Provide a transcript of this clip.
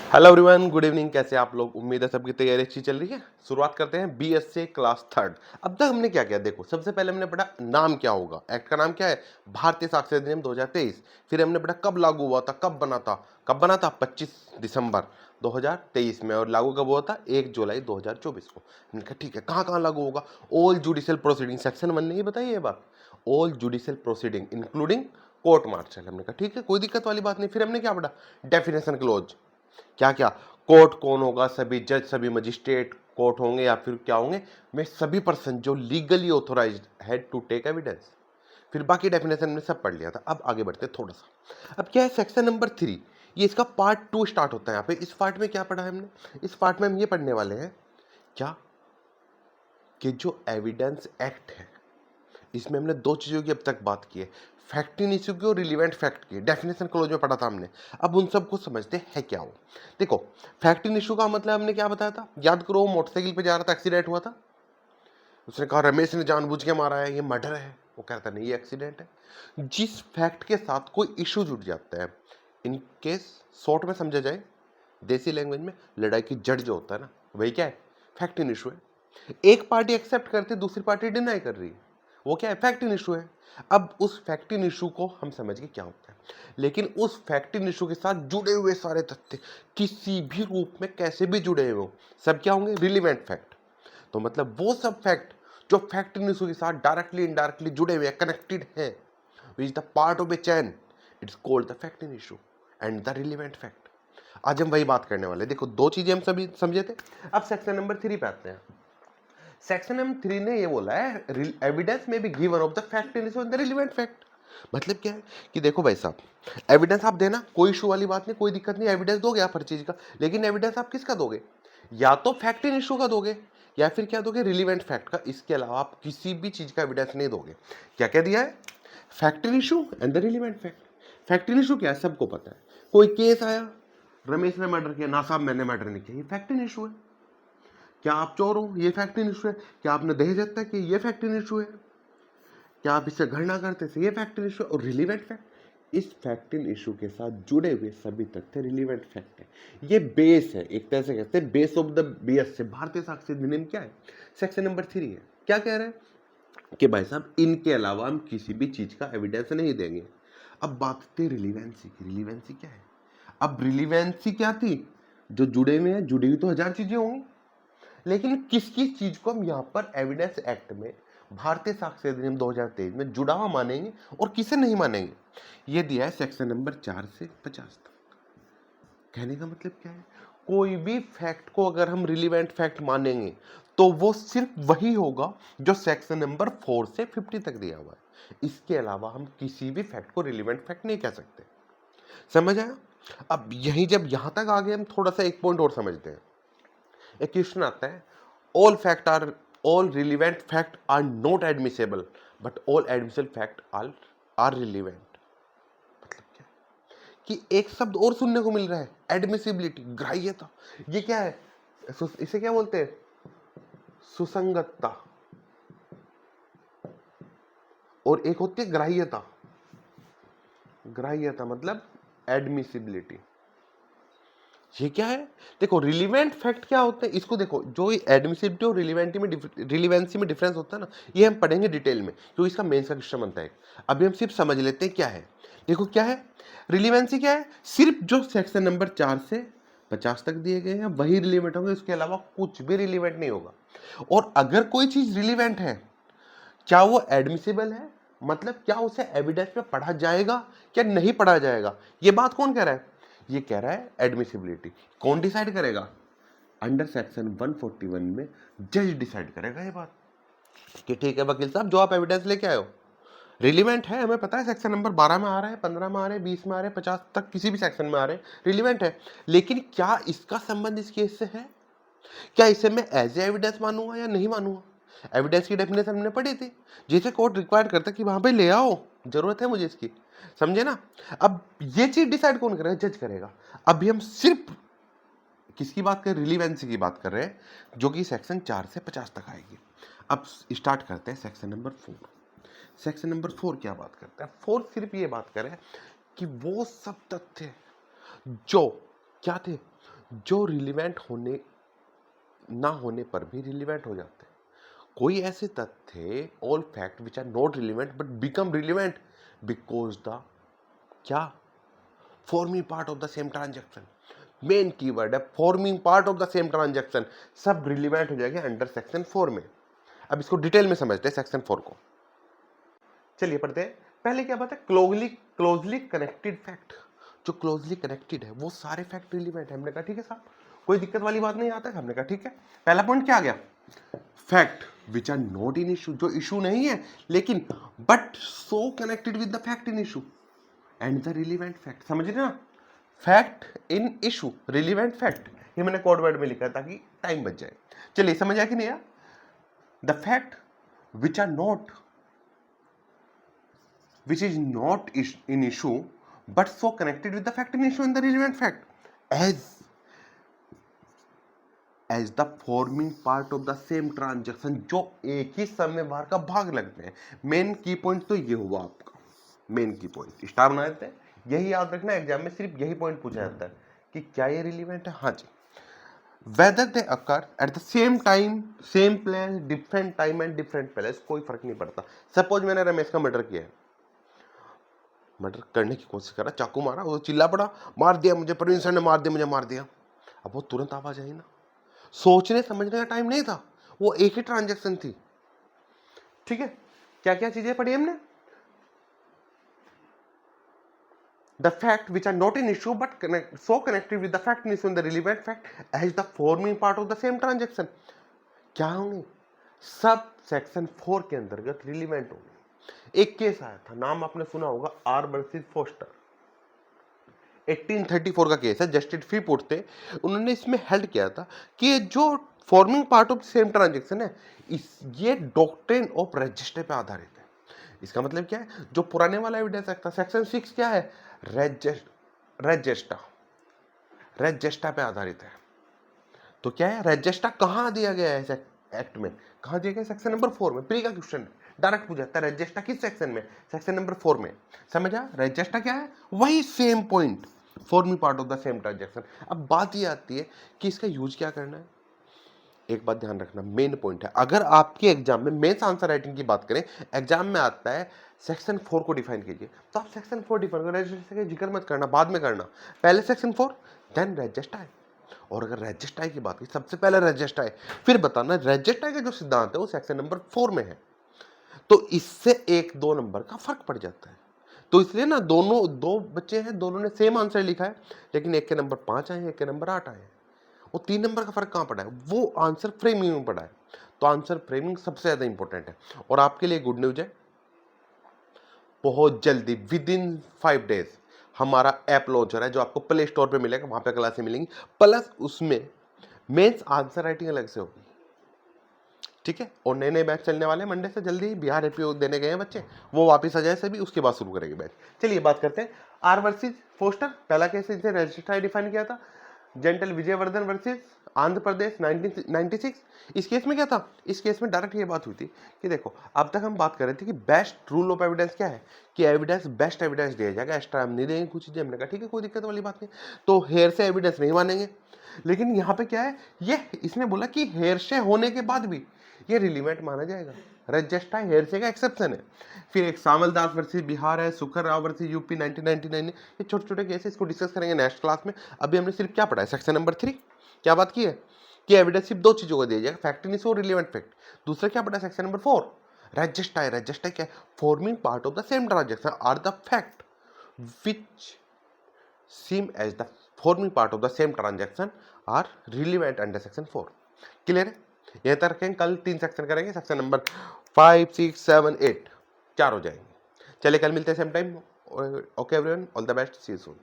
Hello everyone, good evening. कैसे आप लोग? उम्मीद है सबकी तैयारी अच्छी चल रही है। शुरुआत करते हैं बीएससी क्लास थर्ड। अब तक हमने क्या किया? देखो, सबसे पहले हमने पढ़ा नाम क्या होगा। एक्ट का नाम क्या है? भारतीय साक्षरता अधिनियम 2023। फिर हमने पढ़ा कब लागू हुआ था, कब बना था 25 दिसंबर 2023 में, और लागू कब हुआ था 1 जुलाई 2024 को। हमने कहा ठीक है, कहाँ कहाँ लागू होगा? ऑल जुडिशियल प्रोसीडिंग, सेक्शन 1 ने ही बताई ये बात। All judicial proceeding including court martial. हमने कहा ठीक है, कोई दिक्कत वाली बात नहीं। फिर हमने क्या पढ़ा? Definition close. क्या क्या? कोर्ट कौन होगा? सभी जज, सभी मजिस्ट्रेट कोर्ट होंगे, या फिर क्या होंगे? में सभी पर्सन जो लीगली ऑथोराइज्ड है टू टेक एविडेंस। फिर बाकी डेफिनेशन में सब पढ़ लिया था। अब आगे बढ़ते थोड़ा सा। अब क्या है? सेक्शन नंबर 3, ये इसका पार्ट 2 स्टार्ट होता है यहाँ पे। इस पार्ट में क्या पढ़ा है हमने? इस पार्ट में हम ये पढ़ने वाले हैं क्या, कि जो एविडेंस एक्ट है, इसमें हमने दो चीजों की अब तक बात की है, फैक्ट इन इश्यू की और रिलीवेंट फैक्ट की। डेफिनेशन क्लोज में पढ़ा था हमने। अब उन सबको समझते हैं क्या हो। देखो, फैक्ट इन इश्यू का मतलब हमने क्या बताया था? याद करो, मोटरसाइकिल पे जा रहा था, एक्सीडेंट हुआ था। उसने कहा रमेश ने जानबूझ के मारा है, ये मर्डर है। वो कहता नहीं, ये एक्सीडेंट है। जिस फैक्ट के साथ कोई इश्यू जुड़ जाता है, इन केस शॉर्ट में समझा जाए, देसी लैंग्वेज में, लड़ाई की जड़ जो होता है ना, वही क्या है? फैक्ट इन इशू है। एक पार्टी एक्सेप्ट करती है, दूसरी पार्टी डिनाई कर रही है, वो क्या है? फैक्ट इन इशू है। अब उस फैक्ट इन इशू को हम समझ गए क्या होता है, लेकिन उस फैक्ट इन इशू के साथ जुड़े हुए सारे तथ्य किसी भी रूप में कैसे भी जुड़े हुए हो, सब क्या होंगे? Relevant fact. तो मतलब वो सब फैक्ट जो फैक्ट इन इशू के साथ डायरेक्टली इनडायरेक्टली जुड़े हुए, कनेक्टेड है, which is the part of A chain, it's called the fact in issue and the relevant fact. आज हम वही बात करने वाले। देखो, दो चीजें हम सभी समझे थे। अब सेक्शन नंबर 3 पे आते हैं। सेक्शन नंबर 3 ने ये बोला है, एविडेंस में be given of the fact in the relevant fact. मतलब क्या है कि देखो भाई साहब, एविडेंस आप देना, कोई इशू वाली बात नहीं, कोई दिक्कत नहीं, एविडेंस दोगे आप हर चीज का। लेकिन एविडेंस आप किसका दोगे? या तो फैक्ट इन इशू का दोगे, या फिर क्या दोगे? रिलीवेंट फैक्ट का। इसके अलावा आप किसी भी चीज का एविडेंस नहीं दोगे। क्या क्या दिया है? Fact in issue and the relevant fact. Fact in issue क्या है? सबको पता है। कोई केस आया, रमेश ने मर्डर किया, ना साहब मैंने मर्डर नहीं किया, ये फैक्ट इन इशू है। क्या आप चोर हो? ये फैक्ट इन इशू है। क्या आपने दहेज हत्या की? ये फैक्ट इन इशू है। क्या आप इससे घृणा करते थे? ये फैक्ट इन इशू है। और रिलीवेंट फैक्ट, इस फैक्ट इन इशू के साथ जुड़े हुए सभी तथ्य रिलीवेंट फैक्ट है। ये बेस है, एक तरह से कहते हैं बेस ऑफ द बीएस से। भारतीय साक्षरता अधिनियम क्या है? सेक्शन नंबर 3 है। क्या कह रहे हैं कि भाई साहब, इनके अलावा हम किसी भी चीज का एविडेंस नहीं देंगे। अब बात थी रिलीवेंसी की। रिलीवेंसी क्या है? अब रिलीवेंसी क्या थी? जो जुड़े हुए हैं, जुड़ी हुई तो हजार चीजें होंगी, लेकिन किस किस चीज को हम यहाँ पर एविडेंस एक्ट में, भारतीय साक्षरता अधिनियम 2023 में जुड़ा हुआ मानेंगे और किसे नहीं मानेंगे, ये दिया है सेक्शन नंबर 4 से 50 तक। कहने का मतलब क्या है? कोई भी फैक्ट को अगर हम रिलीवेंट फैक्ट मानेंगे, तो वो सिर्फ वही होगा जो सेक्शन नंबर 4 से 50 तक दिया हुआ है। इसके अलावा हम किसी भी फैक्ट को रिलीवेंट फैक्ट नहीं कह सकते। समझ आया? अब यही जब यहां तक आ गए, हम थोड़ा सा एक पॉइंट और समझते हैं। एक क्वेश्चन आता है, all relevant fact are not admissible, but all admissible fact are relevant. मतलब क्या? कि एक शब्द और सुनने को मिल रहा है, एडमिसिबिलिटी, ग्राह्यता। ये क्या है? इसे क्या बोलते हैं? सुसंगतता। और एक होती है ग्राह्यता। ग्राह्यता मतलब एडमिसिबिलिटी। ये क्या है? देखो, रिलीवेंट फैक्ट क्या होते हैं, इसको देखो, जो एडमिसिबिलिटी और रिलीवेंसी में डिफरेंस होता है ना, ये हम पढ़ेंगे डिटेल में, क्योंकि इसका मेंस का क्वेश्चन बनता है। अभी हम सिर्फ समझ लेते हैं क्या है। देखो क्या है रिलीवेंसी? क्या है? सिर्फ जो सेक्शन नंबर 4 से 50 तक दिए गए हैं वही रिलीवेंट होंगे, उसके अलावा कुछ भी रिलीवेंट नहीं होगा। और अगर कोई चीज रिलीवेंट है, क्या वो एडमिसिबल है? मतलब क्या उसे एविडेंस में पढ़ा जाएगा, क्या नहीं पढ़ा जाएगा? ये बात कौन कह रहा है? ये कह रहा है एडमिसिबिलिटी। कौन डिसाइड करेगा? अंडर सेक्शन 141 में जज डिसाइड करेगा ये बात, कि ठीक है वकील साहब, जो आप एविडेंस लेके आए हो रिलीवेंट है, हमें पता है सेक्शन नंबर 12 में आ रहा है, 15 में आ रहा है, 20 में आ रहा है, 50 तक किसी भी सेक्शन में आ रहे हैं, रिलीवेंट है। लेकिन क्या इसका संबंध इस केस से है? क्या इसे मैं एज ए एविडेंस मानूंगा या नहीं मानूंगा? एविडेंस की डेफिनेशन हमने पढ़ी थी, जिसे कोर्ट रिक्वायर करता है कि वहां पे ले आओ, जरूरत है मुझे इसकी। समझे ना? अब ये चीज डिसाइड कौन करेगा? जज करेगा। अभी हम सिर्फ किसकी बात कर रहे हैं? रिलीवेंसी की बात कर रहे हैं, जो कि सेक्शन 4 से 50 तक आएगी। अब स्टार्ट करते हैं सेक्शन नंबर 4। सेक्शन नंबर 4 क्या बात करता है? 4 सिर्फ ये बात करे कि वो सब तथ्य जो क्या थे, जो रिलीवेंट होने ना होने पर भी रिलीवेंट हो जाते हैं। कोई ऐसे तथ्य थे, all fact which are not relevant but become relevant because the क्या, forming part of the same transaction. Main keyword है forming part of the same transaction. सब रिलीवेंट हो जाएगा अंडर सेक्शन 4 में। अब इसको डिटेल में समझते हैं सेक्शन 4 को। चलिए पढ़ते हैं। पहले क्या बात है, क्लोजली कनेक्टेड फैक्ट। जो क्लोजली कनेक्टेड है वो सारे फैक्ट रिलीवेंट है। हमने कहा ठीक है साहब, कोई दिक्कत वाली बात नहीं आता है। हमने कहा ठीक है। पहला पॉइंट क्या आ गया, fact which are not in issue, जो इशू नहीं है लेकिन but so connected with the fact in issue and the relevant fact. समझ रहे ना, fact in issue, relevant fact, ये मैंने कोड वर्ड में लिखा है ताकि टाइम बच जाए। चलिए समझ आया कि नहीं यार। The fact which are not, which is not in issue but so connected with the fact in issue and the relevant fact as the forming part of the same transaction, जो एक ही समयवार का भाग लगते हैं। मेन की point तो ये हुआ आपका, मेन की पॉइंट स्टार बना देते हैं। यही याद रखना, एग्जाम में सिर्फ यही पॉइंट पूछा जाता है कि क्या ये रिलीवेंट है। हाँ जी, whether they occur at the same time, same place, different time and different place, कोई फर्क नहीं पड़ता। सपोज मैंने रमेश का मर्डर किया है, मर्डर करने की कोशिश करा, चाकू मारा, वो चिल्ला पड़ा, मार दिया मुझे, प्रवीण सर ने मार दिया, मुझे मार दिया। अब वो तुरंत आवाज आई ना, सोचने समझने का टाइम नहीं था, वो एक ही ट्रांजैक्शन थी। ठीक है, क्या क्या चीजें पढ़ी हमने, the fact which are not in issue but so connected with the fact in issue and the relevant fact as the forming part of the same transaction, क्या होंगे, सब सेक्शन 4 के अंतर्गत रिलीवेंट होंगे। एक केस आया था, नाम आपने सुना होगा, आर वर्सेस फोस्टर, 1834 का केस है, जस्टिस फ्रीपोर्ट थे। उन्होंने इसमें हेल्ड किया था कि जो forming part of same transaction है, ये डॉक्ट्रिन ऑफ रजिस्टर पे आधारित है। इसका मतलब क्या है, जो पुराने वाला एविडेंस एक्ट था सेक्शन 6 क्या है, रजिस्टर पे आधारित है। तो क्या है, रजिस्टर कहां दिया गया है एक्ट में, कहां दिया गया, सेक्शन नंबर 4 में। प्री का क्वेश्चन डायरेक्ट पूछ जाता है, रजिस्टर किस सेक्शन में, सेक्शन नंबर 4 में। समझा, रजिस्टर क्या है, वही same point, forming part of the same transaction. अब बात ये आती है कि इसका यूज क्या करना है। एक बात ध्यान रखना, मेन पॉइंट है, अगर आपके एग्जाम में मेंस आंसर राइटिंग की बात करें, एग्जाम में आता है सेक्शन 4 को डिफाइन कीजिए, तो आप सेक्शन 4 डिफाइन करो, रजिस्टर का जिक्र मत करना, बाद में करना, पहले सेक्शन 4 देन रजिस्टर है। और अगर रजिस्टर की बात की, सबसे पहले रजिस्टर है, फिर बताना रजिस्टर का जो सिद्धांत है वो सेक्शन नंबर 4 में है। तो इससे 1-2 नंबर का फर्क पड़ जाता है। तो इसलिए ना, दोनों दो बच्चे हैं, दोनों ने सेम आंसर लिखा है, लेकिन एक के नंबर 5 आए, एक के नंबर 8 आए। वो 3 नंबर का फर्क कहां पड़ा है, वो आंसर फ्रेमिंग में पड़ा है। तो आंसर फ्रेमिंग सबसे ज्यादा इंपॉर्टेंट है। और आपके लिए गुड न्यूज है, बहुत जल्दी विद इन 5 डेज हमारा ऐप लॉन्च हो रहा है, जो आपको प्ले स्टोर पे मिलेगा, वहां पे क्लासें मिलेंगी, प्लस उसमें मेंस आंसर राइटिंग अलग से होगी। ठीक है, और नए नए बैच चलने वाले हैं मंडे से, जल्दी बिहार एपीओ देने गए हैं बच्चे, वो वापस आ जाए सभी, उसके बाद शुरू करेंगे बैच। चलिए बात करते हैं आर वर्सेस फोस्टर। पहला केस इसे रजिस्टर डिफाइन किया था, जेंटल विजयवर्धन वर्सेस आंध्र प्रदेश 1996। इस केस में क्या था, इस केस में डायरेक्ट ये बात हुई थी कि देखो, अब तक हम बात कर रहे थे कि बेस्ट रूल ऑफ एविडेंस क्या है, कि एविडेंस बेस्ट एविडेंस दिया जाएगा, एक्स्ट्रा हम नहीं देंगे कुछ चीजें। हमने कहा ठीक है, कोई दिक्कत वाली बात नहीं, तो हेयर से एविडेंस नहीं मानेंगे। लेकिन यहाँ पे क्या है, ये इसने बोला कि हेयर से होने के बाद भी ये रिलीवेंट माना जाएगा, रजिस्टर हेयर से का एक्सेप्शन है। फिर एक सामल दास वर्सेस बिहार है, सुखर राव वर्सेस यूपी 1999, ये छोटे छोटे केस है, इसको डिस्कस करेंगे नेक्स्ट क्लास में। अभी हमने सिर्फ क्या पढ़ा है, सेक्शन नंबर 3 क्या बात की है कि एविडेंस सिर्फ 2 चीजों को दिया जाएगा, फैक्ट इन इशू और रिलेवेंट फैक्ट। दूसरा क्या पढ़ा, सेक्शन नंबर 4 रजिस्टर है। रजिस्टर क्या है, forming part of the same transaction are the fact which seem as the forming part of the same transaction are relevant under section 4। Clear है, यहीं तक रखेंगे, कल 3 सेक्शन करेंगे, सेक्शन नंबर 5, 6, 7, 8 4 हो जाएंगे। चलिए कल मिलते हैं same time. Okay everyone, all the best, see you soon.